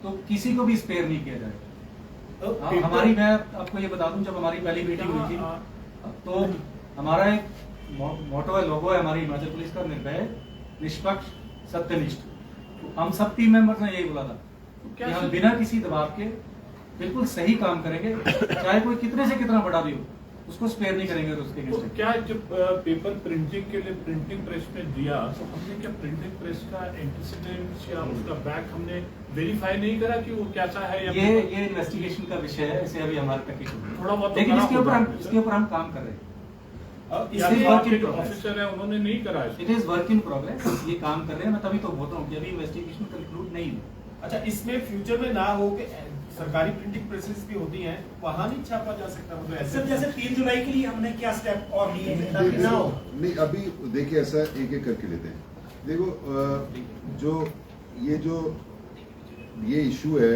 [SPEAKER 2] तो किसी को भी स्पेयर नहीं किया जाएगा। हमारी, मैं आपको ये बता दूं, जब हमारी पहली मीटिंग हुई थी तो हमारा एक मोटो है, लोगो है हमारी हिमाचल पुलिस का, निर्भय, निष्पक्ष, सत्यनिष्ठ। तो हम सब टीम मेंबर्स ने यही बोला था कि हम बिना किसी दबाव के बिल्कुल सही काम करेंगे, चाहे कोई कितने से कितना बड़ा भी हो, उसको स्पेयर नहीं करेंगे। उसके
[SPEAKER 6] तो क्या जब पेपर प्रिंटिंग के लिए प्रिंटिंग प्रेस में दिया, तो हमने क्या प्रिंटिंग प्रेस का एंटीसीडेंट्स या उसका बैक हमने वेरीफाई नहीं करा कि वो कैसा है? या
[SPEAKER 2] ये इन्वेस्टिगेशन का विषय है, इसे अभी हमारे तक
[SPEAKER 6] थोड़ा बहुत,
[SPEAKER 2] लेकिन इसके ऊपर हम काम कर रहे हैं।
[SPEAKER 6] ऑफिसर है, उन्होंने नहीं करा।
[SPEAKER 2] It is work in progress, ये काम कर रहे हैं। मैं तभी तो बोलता हूँ कि अभी इन्वेस्टिगेशन कंक्लूड नहीं हुई।
[SPEAKER 3] अच्छा, इसमें फ्यूचर में ना हो कि सरकारी प्रिंटिंग प्रेसेस भी होती हैं, वहां नहीं छापा जा सकता? मतलब
[SPEAKER 7] सर, जैसे 3 जुलाई के लिए हमने क्या स्टेप और लिए हैं ताकि ना हो?
[SPEAKER 1] नहीं, अभी देखिए, ऐसा एक एक करके लेते हैं। देखो, ये इशू है,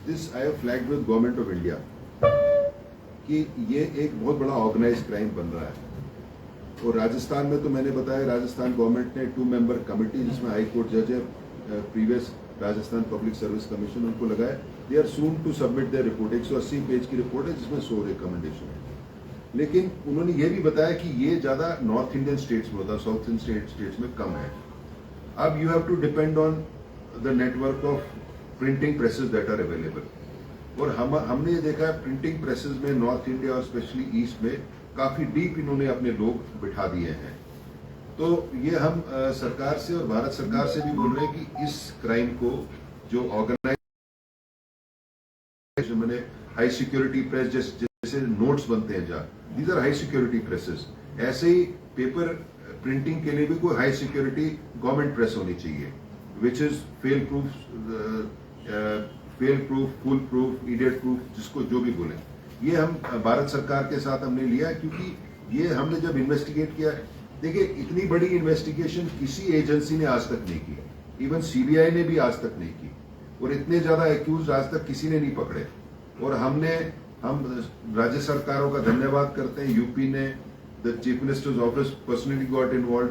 [SPEAKER 1] this I have flagged with government of India कि ये एक बहुत बड़ा ऑर्गेनाइज्ड क्राइम बन रहा है। और राजस्थान में तो मैंने बताया, राजस्थान गवर्नमेंट ने 2 मेंबर कमेटी, जिसमें हाई कोर्ट जज है, previous Rajasthan public service commission, उनको लगाए। They are soon to submit their report. 180 page की रिपोर्ट है, जिसमें 100 रिकमेंडेशन है। लेकिन उन्होंने ये भी बताया कि ये ज्यादा नॉर्थ इंडियन स्टेट्स में होता है, साउथ इंडियन स्टेट्स में कम है। अब you have to depend on the network of printing presses that are available. और हमने ये देखा है प्रिंटिंग प्रेसेस में नॉर्थ इंडिया और स्पेशली ईस्ट में काफी डीप इन्होंने अपने लोग बिठा दिए हैं। तो ये हम सरकार से और भारत सरकार से भी बोल रहे हैं कि इस क्राइम को जो ऑर्गेनाइज मैंने हाई सिक्योरिटी प्रेस जैसे नोट्स बनते हैं जहाँ, these are high security presses, ऐसे ही पेपर प्रिंटिंग के लिए भी कोई हाई सिक्योरिटी गवर्नमेंट प्रेस होनी चाहिए which is fail proof, full proof, idiot proof, जिसको जो भी बोले। ये हम भारत सरकार के साथ हमने लिया है, क्योंकि ये हमने जब इन्वेस्टिगेट किया, देखिए इतनी बड़ी इन्वेस्टिगेशन किसी एजेंसी ने आज तक नहीं की, इवन सीबीआई ने भी आज तक नहीं की, और इतने ज्यादा एक्यूज आज तक किसी ने नहीं पकड़े। और हम राज्य सरकारों का धन्यवाद करते हैं। यूपी ने the chief minister's office personally got involve,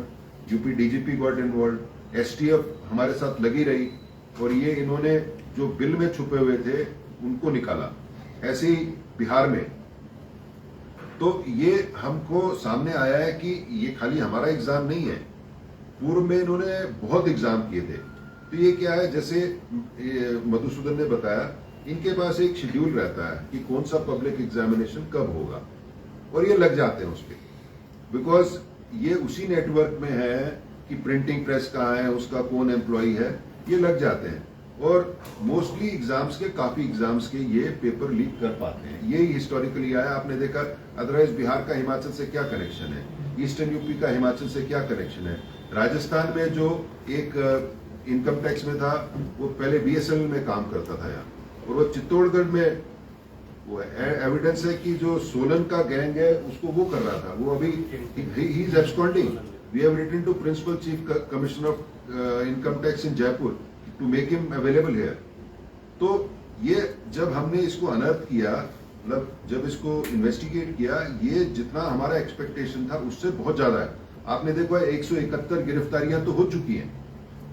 [SPEAKER 1] UP DGP got involve, STF हमारे साथ लगी रही, और ये इन्होंने जो बिल में छुपे हुए थे उनको निकाला। ऐसे ही बिहार में, तो ये हमको सामने आया है कि ये खाली हमारा एग्जाम नहीं है, पूर्व में इन्होंने बहुत एग्जाम किए थे। तो ये क्या है, जैसे मधुसूदन ने बताया, इनके पास एक शेड्यूल रहता है कि कौन सा पब्लिक एग्जामिनेशन कब होगा, और ये लग जाते हैं उस पर, बिकॉज ये उसी नेटवर्क में है कि प्रिंटिंग प्रेस कहाँ है, उसका कौन एम्प्लॉई है, ये लग जाते हैं। और मोस्टली एग्जाम्स के, काफी एग्जाम्स के ये पेपर लीक कर पाते हैं। यही हिस्टोरिकली आया, आपने देखा। अदरवाइज बिहार का हिमाचल से क्या कनेक्शन है, ईस्टर्न यूपी का हिमाचल से क्या कनेक्शन है। राजस्थान में जो एक इनकम टैक्स में था, वो पहले बीएसएनएल में काम करता था यहाँ, और वो चित्तौड़गढ़ में वो एविडेंस है कि जो सोलन का गैंग है उसको वो कर रहा था, वो अभी ही is absconding. We have written to principal chief commissioner of income tax in Jaipur to make him available here. तो ये जब हमने इसको अनर्थ किया, मतलब जब इसको इन्वेस्टिगेट किया, ये जितना हमारा एक्सपेक्टेशन था उससे बहुत ज्यादा है। आपने देखा 171 गिरफ्तारियां तो हो चुकी हैं,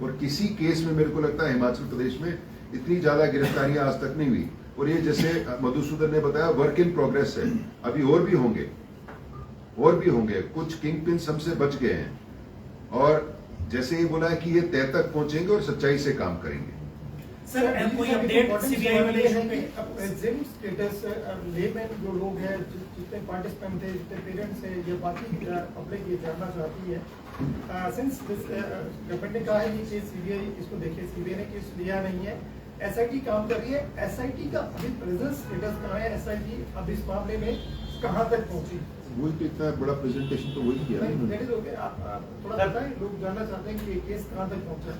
[SPEAKER 1] और किसी केस में मेरे को लगता है हिमाचल प्रदेश में इतनी ज्यादा गिरफ्तारियां आज तक नहीं हुई। और ये जैसे मधुसूदन ने बताया, वर्क इन प्रोग्रेस है, अभी और भी होंगे। कुछ किंग पिन्स हमसे बच गए हैं, और जैसे ये बोला है कि ये तय तक पहुंचेंगे और सच्चाई से काम करेंगे।
[SPEAKER 7] सर कोई अपडेट सीबीआई वाले इशू पे?
[SPEAKER 8] एग्जाम स्टेटस लेमैन जो लोग हैं, जितने पार्टिसिपेंट थे, जितने पेरेंट्स हैं, ये बाकी पब्लिक ये जानना चाहती है। सिंस गवर्नमेंट ने कहा है कि सीबीआई इसको देखे, सीबीआई ने केस लिया नहीं है, एसआईटी काम कर रही है, एसआईटी का अभी प्रेजेंट स्टेटस कहाँ है, एसआईटी अब इस मामले में कहाँ तक पहुंची?
[SPEAKER 1] वही तो इतना बड़ा प्रेजेंटेशन तो वही किया
[SPEAKER 8] नहीं, आप थोड़ा बताएं, लोग जानना चाहते हैं कि ये केस कहाँ तक पहुंचा।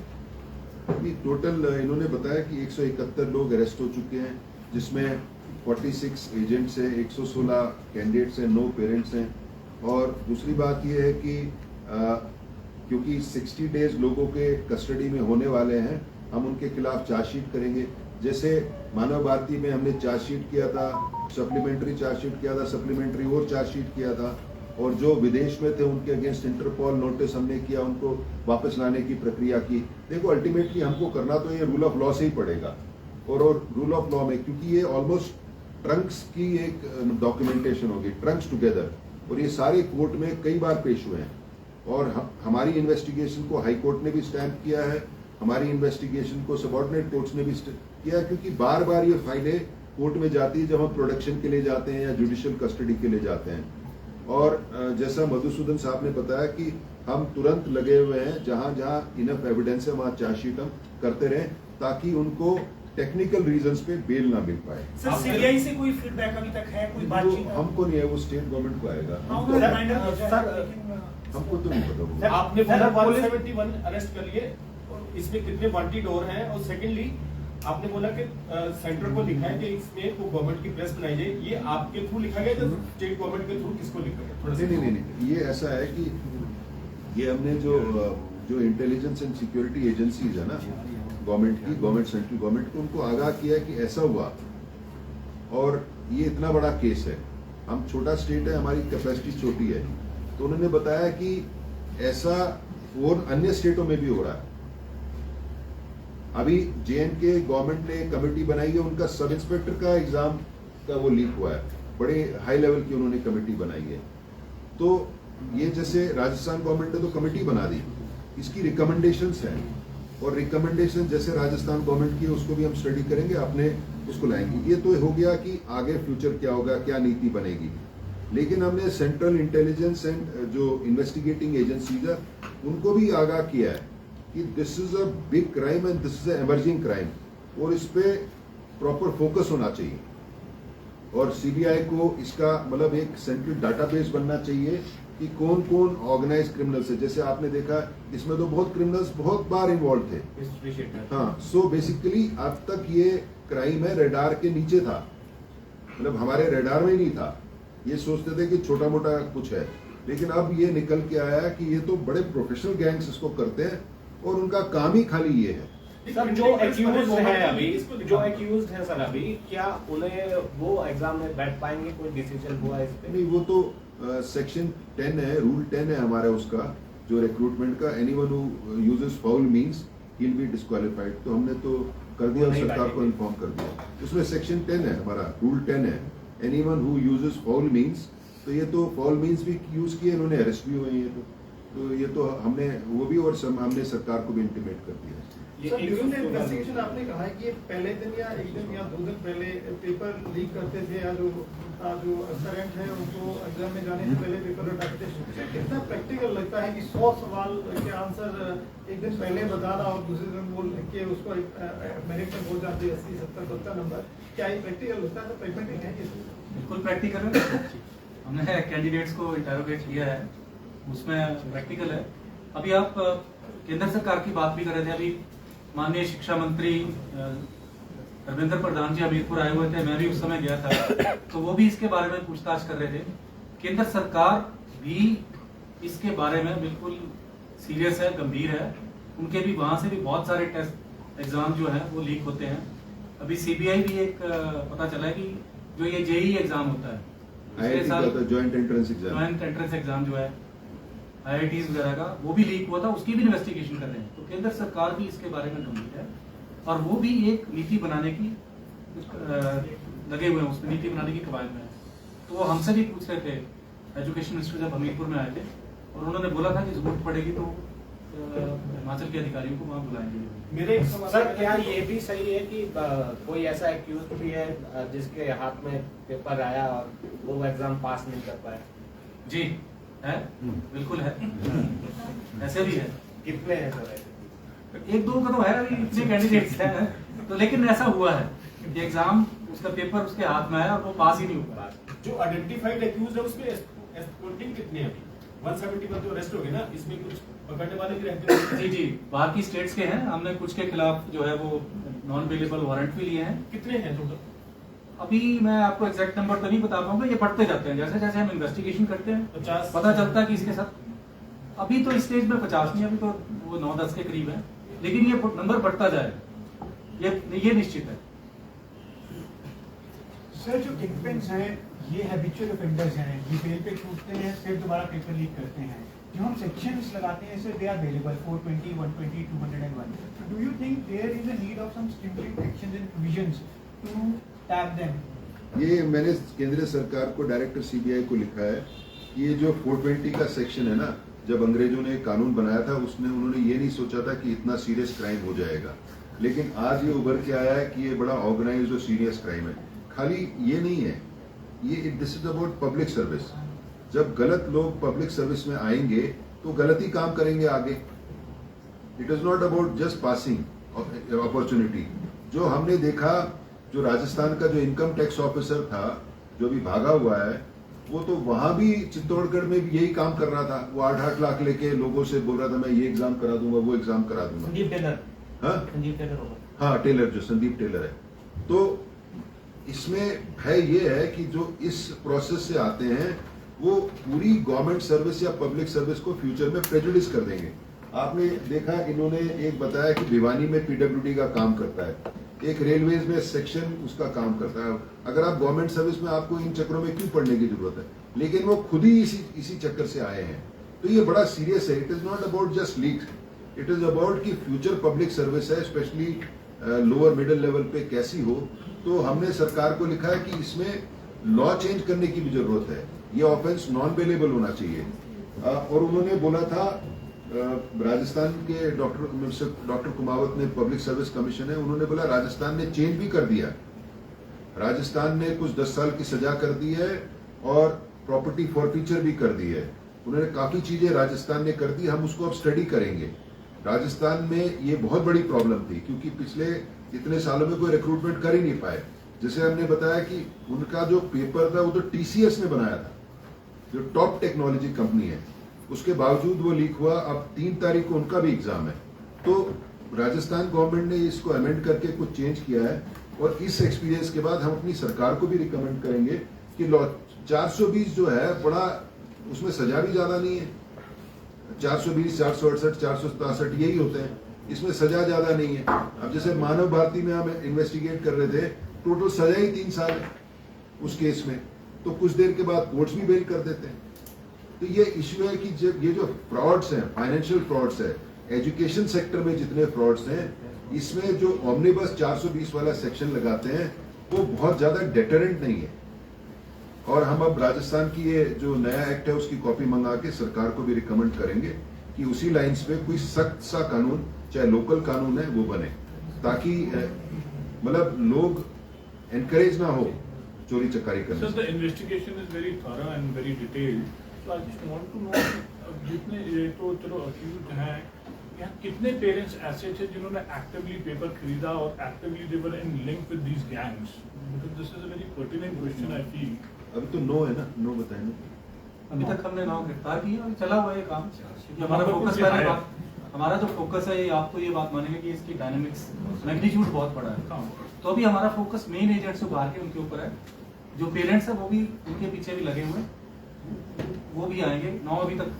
[SPEAKER 1] अभी टोटल इन्होंने बताया कि 171 लोग अरेस्ट हो चुके हैं, जिसमें 46 एजेंट्स हैं, 116 कैंडिडेट्स हैं, 9 पेरेंट्स हैं। और दूसरी बात यह है कि क्योंकि 60 डेज लोगों के कस्टडी में होने वाले हैं, हम उनके खिलाफ चार्जशीट करेंगे। जैसे मानव भारती में हमने चार्जशीट किया था, सप्लीमेंट्री चार्जशीट किया था, सप्लीमेंट्री और चार्जशीट किया था, और जो विदेश में थे उनके अगेंस्ट इंटरपोल नोटिस हमने किया, उनको वापस लाने की प्रक्रिया की। देखो अल्टीमेटली हमको करना तो ये रूल ऑफ लॉ से ही पड़ेगा, और रूल ऑफ लॉ में क्योंकि ये ऑलमोस्ट ट्रंक्स की एक डॉक्यूमेंटेशन होगी, ट्रंक्स टुगेदर, और ये सारे कोर्ट में कई बार पेश हुए हैं। और हमारी इन्वेस्टिगेशन को हाई कोर्ट ने भी स्टैम्प किया है, हमारी इन्वेस्टिगेशन को सबऑर्डिनेट कोर्ट्स ने भी किया, क्योंकि बार बार ये फाइलें कोर्ट में जाती है जब हम प्रोडक्शन के लिए जाते हैं या जुडिशियल कस्टडी के लिए जाते हैं। और जैसा मधुसूदन साहब ने बताया कि हम तुरंत लगे हुए हैं, जहां जहां इनफ एविडेंस है वहां चार्जशीट हम करते रहें, ताकि उनको टेक्निकल रीजंस पे बेल ना मिल पाए।
[SPEAKER 7] सर सीबीआई से कोई फीडबैक अभी तक है, कोई बातचीत?
[SPEAKER 1] हमको नहीं है, वो स्टेट गवर्नमेंट को आएगा, हमको तो नहीं पता।
[SPEAKER 9] आपने बोला 171 अरेस्ट कर लिए, इसमें कितने वांटेड और हैं, और सेकेंडली आपने बोला कि सेंटर को लिखा है कि इसमें वो गवर्नमेंट की प्रेस बनाई जाए, ये आपके थ्रू लिखा गया या स्टेट गवर्नमेंट के थ्रू, किसको लिखा गया? थोड़ा
[SPEAKER 1] नहीं, ये ऐसा है कि ये हमने जो इंटेलिजेंस एंड सिक्योरिटी एजेंसीज है ना गवर्नमेंट की, गवर्नमेंट सेंट्रल गवर्नमेंट को, उनको आगाह किया है कि ऐसा हुआ, और ये इतना बड़ा केस है, हम छोटा स्टेट है, हमारी कैपेसिटी छोटी है, तो उन्होंने बताया कि ऐसा और अन्य स्टेटों में भी हो रहा है। अभी जेएनके गवर्नमेंट ने कमेटी बनाई है, उनका सब इंस्पेक्टर का एग्जाम का वो लीक हुआ है, बड़े हाई लेवल की उन्होंने कमेटी बनाई है। तो ये जैसे राजस्थान गवर्नमेंट ने तो कमेटी बना दी, इसकी रिकमेंडेशंस हैं, और रिकमेंडेशन जैसे राजस्थान गवर्नमेंट की है, उसको भी हम स्टडी करेंगे, अपने उसको लाएंगे। ये तो हो गया कि आगे फ्यूचर क्या होगा, क्या नीति बनेगी। लेकिन हमने सेंट्रल इंटेलिजेंस एंड जो इन्वेस्टिगेटिंग एजेंसीज है उनको भी आगाह किया है कि this is a big crime and this is a emerging crime और इस पे प्रॉपर फोकस होना चाहिए। और सीबीआई को इसका मतलब एक सेंट्रल डाटाबेस बनना चाहिए कि कौन कौन ऑर्गेनाइज क्रिमिनल्स है। जैसे आपने देखा इसमें तो बहुत क्रिमिनल्स बहुत बार इन्वॉल्व थे। हाँ, सो बेसिकली अब तक ये क्राइम है रेडार के नीचे था, मतलब हमारे रेडार में नहीं था। ये सोचते थे कि छोटा मोटा कुछ है, लेकिन अब ये निकल के आया कि ये तो बड़े प्रोफेशनल गैंग्स इसको करते हैं और उनका काम ही खाली ये है।
[SPEAKER 3] सर जो एक्यूज्ड है अभी, जो एक्यूज्ड है सर अभी, क्या उन्हें वो एग्जाम में बैठ पाएंगे? कोई डिसीजन हुआ इस पे?
[SPEAKER 1] नहीं, वो तो सेक्शन 10 है, रूल 10 है हमारा उसका जो रिक्रूटमेंट का, anyone who uses foul means he will be disqualified. तो हमने तो कर दिया, सरकार को इन्फॉर्म कर दिया। उसमें सेक्शन 10 है हमारा, रूल 10 है, anyone who uses foul means. तो ये तो फाउल मींस भी यूज किए, इन्होंने अरेस्ट भी हुए हैं। तो ये तो हमने वो भी और हमने सरकार को भी इंटीमेट कर दिया।
[SPEAKER 8] सर ड्यूरिंग द इन्वेस्टिगेशन आपने कहा है कि ये पहले दिन या एक दिन या 2 दिन पहले पेपर लीक करते थे, या जो एस्पिरेंट है उनको एग्जाम में जाने से पहले पेपर हटाते थे। कितना प्रैक्टिकल लगता है कि 100 सवाल के आंसर एक दिन पहले बताना और दूसरे दिन वो लिख के उसको मेरिट में हो जाते 80, 70, 70 नंबर? क्या ये प्रैक्टिकल लगता है? प्रैग्मेटिक है ये?
[SPEAKER 2] बिल्कुल प्रैक्टिकल है। हमने कैंडिडेट्स को इंटरोगेट किया है, उसमें प्रैक्टिकल है। अभी आप केंद्र सरकार की बात भी कर रहे थे। अभी माननीय शिक्षा मंत्री धर्मेंद्र प्रधान जी हमीरपुर आए हुए थे, मैं भी उस समय गया था, तो वो भी इसके बारे में पूछताछ कर रहे थे। केंद्र सरकार भी इसके बारे में बिल्कुल सीरियस है, गंभीर है। उनके भी वहां से भी बहुत सारे टेस्ट एग्जाम जो है वो लीक होते हैं। अभी सीबीआई भी एक पता चला है कि जो ये जेईई एग्जाम होता है,
[SPEAKER 1] ज्वाइंट
[SPEAKER 2] एंट्रेंस एग्जाम जो है IITs वगैरह का, वो भी लीक हुआ था, उसकी भी इन्वेस्टिगेशन कर रहे हैं। तो केंद्र सरकार भी इसके बारे में गंभीर है और वो भी एक नीति बनाने की लगे हुए हैं, उसमें नीति बनाने की कवायद में है। तो वो हमसे भी पूछ रहे थे, एजुकेशन मिनिस्टर जब हमीरपुर में आए थे, और उन्होंने बोला था कि जरूरत पड़ेगी तो हिमाचल के अधिकारियों को वहाँ बुलाएंगे।
[SPEAKER 3] मेरे सर क्या ये भी सही है कि कोई ऐसा एक्यूज भी है जिसके हाथ में पेपर आया और वो एग्जाम पास नहीं कर पाया?
[SPEAKER 2] जी है, बिल्कुल है, ऐसे भी है।
[SPEAKER 3] कितने हैं सर?
[SPEAKER 2] 1-2 का तो है, अभी इतने कैंडिडेट्स हैं तो, लेकिन ऐसा हुआ है कि एग्जाम उसका पेपर उसके हाथ में आया और वो पास ही नहीं हुआ।
[SPEAKER 9] जो आइडेंटिफाइड एक्यूज है उसमें एस्पोर्टिंग कितने हैं? 171 तो अरेस्ट हो गए ना, इसमें कुछ पकड़ने वाले भी रहते हैं?
[SPEAKER 2] जी जी, बाहर की स्टेट्स के हैं, हमने कुछ के खिलाफ जो है वो नॉन अवेलेबल वारंट भी लिए हैं।
[SPEAKER 9] कितने हैं टोटल?
[SPEAKER 2] अभी मैं आपको एग्जैक्ट नंबर तो नहीं बता पाऊंगा, ये बढ़ते जाते हैं जैसे जैसे हम इन्वेस्टिगेशन करते हैं।
[SPEAKER 9] 50
[SPEAKER 2] पता चलता है कि इसके साथ अभी तो इस स्टेज में 50 नहीं, अभी तो वो 9-10 के करीब है, लेकिन ये नंबर बढ़ता जाएगा, ये निश्चित है।
[SPEAKER 10] सर जो किंगपिन्स हैं ये हैबिचुअल ऑफेंडर्स हैं, ये बेल पे छूटते हैं फिर दोबारा पेपर लीक करते हैं। जो हम सेक्शंस लगाते हैं sir, they are available 420, 120, 201। Do you think there is a need of some strict actions and provisions to tap them?
[SPEAKER 1] ये मैंने केंद्र सरकार को, डायरेक्टर सीबीआई को लिखा है कि ये जो 420 का सेक्शन है ना, जब अंग्रेजों ने कानून बनाया था उन्होंने ये नहीं सोचा था कि इतना सीरियस क्राइम हो जाएगा, लेकिन आज ये उभर के आया है कि ये बड़ा ऑर्गेनाइज्ड और सीरियस क्राइम है। खाली ये नहीं है, ये this is about public service. जब गलत लोग पब्लिक सर्विस में आएंगे तो गलत ही काम करेंगे आगे। It is not about just passing opportunity. जो हमने देखा, जो राजस्थान का जो इनकम टैक्स ऑफिसर था जो भी भागा हुआ है, वो तो वहां भी चित्तौड़गढ़ में भी यही काम कर रहा था। वो 8-8 लाख लेके लोगों से बोल रहा था मैं ये एग्जाम करा दूंगा, वो एग्जाम करा दूंगा।
[SPEAKER 3] संदीप टेलर।
[SPEAKER 1] हाँ, टेलर, जो संदीप टेलर है। तो इसमें है ये है कि जो इस प्रोसेस से आते हैं वो पूरी गवर्नमेंट सर्विस या पब्लिक सर्विस को फ्यूचर में प्रेजुडिस कर देंगे। आपने देखा, इन्होंने एक बताया कि भिवानी में पीडब्ल्यूडी का काम करता है, एक रेलवेज में सेक्शन उसका काम करता है। अगर आप गवर्नमेंट सर्विस में, आपको इन चक्रों में क्यों पढ़ने की जरूरत है? लेकिन वो खुद ही इसी चक्कर से आए हैं। तो ये बड़ा सीरियस है। It is not about just leak, it is about कि फ्यूचर पब्लिक सर्विस है, स्पेशली लोअर मिडिल लेवल पे कैसी हो। तो हमने सरकार को लिखा है कि इसमें लॉ चेंज करने की भी जरूरत है। ये ऑफेंस नॉन बेलेबल होना चाहिए। और उन्होंने बोला था राजस्थान के डॉक्टर कुमावत ने, पब्लिक सर्विस कमीशन है, उन्होंने बोला राजस्थान ने चेंज भी कर दिया। राजस्थान ने कुछ 10 साल की सजा कर दी है और प्रॉपर्टी फॉरफीचर भी कर दी है। उन्होंने काफी चीजें राजस्थान ने कर दी, हम उसको अब स्टडी करेंगे। राजस्थान में ये बहुत बड़ी प्रॉब्लम थी क्योंकि पिछले इतने सालों में कोई रिक्रूटमेंट कर ही नहीं पाए। जैसे हमने बताया कि उनका जो पेपर था वो तो टीसीएस ने बनाया था, जो टॉप टेक्नोलॉजी कंपनी है, उसके बावजूद वो लीक हुआ। अब 3 तारीख को उनका भी एग्जाम है। तो राजस्थान गवर्नमेंट ने इसको अमेंड करके कुछ चेंज किया है और इस एक्सपीरियंस के बाद हम अपनी सरकार को भी रिकमेंड करेंगे कि 420 जो है बड़ा, उसमें सजा भी ज्यादा नहीं है। 420, 468, 467 यही होते हैं, इसमें सजा ज्यादा नहीं है। अब जैसे मानव भारती में हम इन्वेस्टिगेट कर रहे थे, टोटल सजा ही 3 साल है उस केस में, तो कुछ देर के बाद कोर्ट्स भी बेल कर देते हैं। तो ये इश्यू है कि जब ये जो फ्रॉड्स हैं, फाइनेंशियल फ्रॉड्स है, एजुकेशन सेक्टर में जितने फ्रॉड्स हैं, इसमें जो ऑमनिबस 420 वाला सेक्शन लगाते हैं वो बहुत ज्यादा डेटरेंट नहीं है। और हम अब राजस्थान की ये जो नया एक्ट है उसकी कॉपी मंगा के सरकार को भी रिकमेंड करेंगे कि उसी लाइंस पे कोई सख्त सा कानून, चाहे लोकल कानून है, वो बने, ताकि मतलब लोग एनकरेज ना हो चोरी चकारी करने
[SPEAKER 6] Sir,
[SPEAKER 1] से।
[SPEAKER 6] the investigation is very thorough and very detailed. So I just want to know, जितने ये तो चलो accused हैं, यहाँ कितने पेरेंट्स ऐसे थे जिन्होंने एक्टिवली पेपर खरीदा और actively they were in link with these gangs? Because this is a very pertinent question I feel.
[SPEAKER 1] अभी तो नो है ना, नो बताए ना।
[SPEAKER 2] अभी तक हमने 9 गिरफ्तार किए और चला हुआ है काम। क्योंकि हमारा
[SPEAKER 6] मतलब
[SPEAKER 2] फोकस
[SPEAKER 6] कुछ
[SPEAKER 2] पहले
[SPEAKER 6] आया।
[SPEAKER 2] हमारा जो फोकस है, ये आपको ये बात मानेंगे कि इसकी डायनेमिक्स मैग्नीट्यूड बहुत बड़ा है। तो अभी हमारा फोकस मेन एजेंट्स को बाहर के उनके ऊपर है। जो पेरेंट्स है वो भी उनके पीछे भी लगे हुए हैं, वो भी आएंगे। 9 अभी तक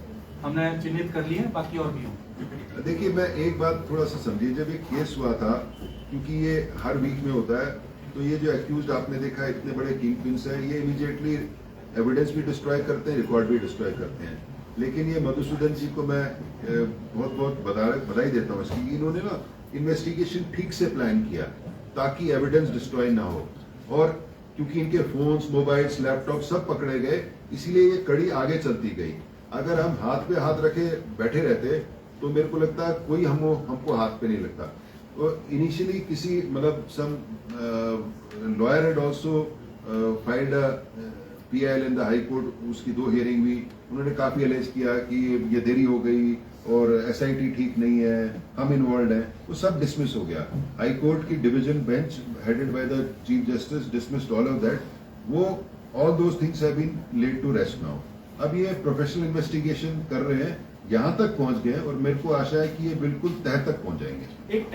[SPEAKER 2] हमने चिन्हित कर लिए हैं, बाकी और भी होंगे।
[SPEAKER 1] देखिए, मैं एक बात थोड़ा सा समझिए, जब ये केस हुआ था, क्योंकि ये हर वीक में होता है, तो ये जो एक्यूज्ड आपने देखा है, इतने बड़े किंग पिन्स हैं, ये इमीडिएटली एविडेंस भी डिस्ट्रॉय करते हैं, रिकॉर्ड भी डिस्ट्रॉय करते हैं। लेकिन ये मधुसूदन जी को मैं बहुत बहुत बधाई देता हूँ इसकी, इन्होंने ना इन्वेस्टिगेशन ठीक से प्लान किया ताकि एविडेंस डिस्ट्रॉय ना हो। और क्योंकि इनके फोन्स, मोबाइल्स, लैपटॉप सब पकड़े गए, इसीलिए ये कड़ी आगे चलती गई। अगर हम हाथ पे हाथ रखे बैठे रहते तो मेरे को लगता है कोई हमको हाथ पे नहीं लगता। तो इनिशियली किसी मतलब some lawyer had also filed PIL in the high court, उसकी 2 हियरिंग हुई। उन्होंने काफी एलेज किया कि ये देरी हो गई और SIT ठीक नहीं है, हम इन्वॉल्व हैं, वो सब डिसमिस हो गया। हाई कोर्ट की division bench headed by the chief justice dismissed all of that. वो all those things have been laid to rest now. अब ये प्रोफेशनल इन्वेस्टिगेशन कर रहे हैं, यहाँ तक पहुंच गए और मेरे को आशा है कि ये बिल्कुल तह तक पहुंच जाएंगे।
[SPEAKER 9] एक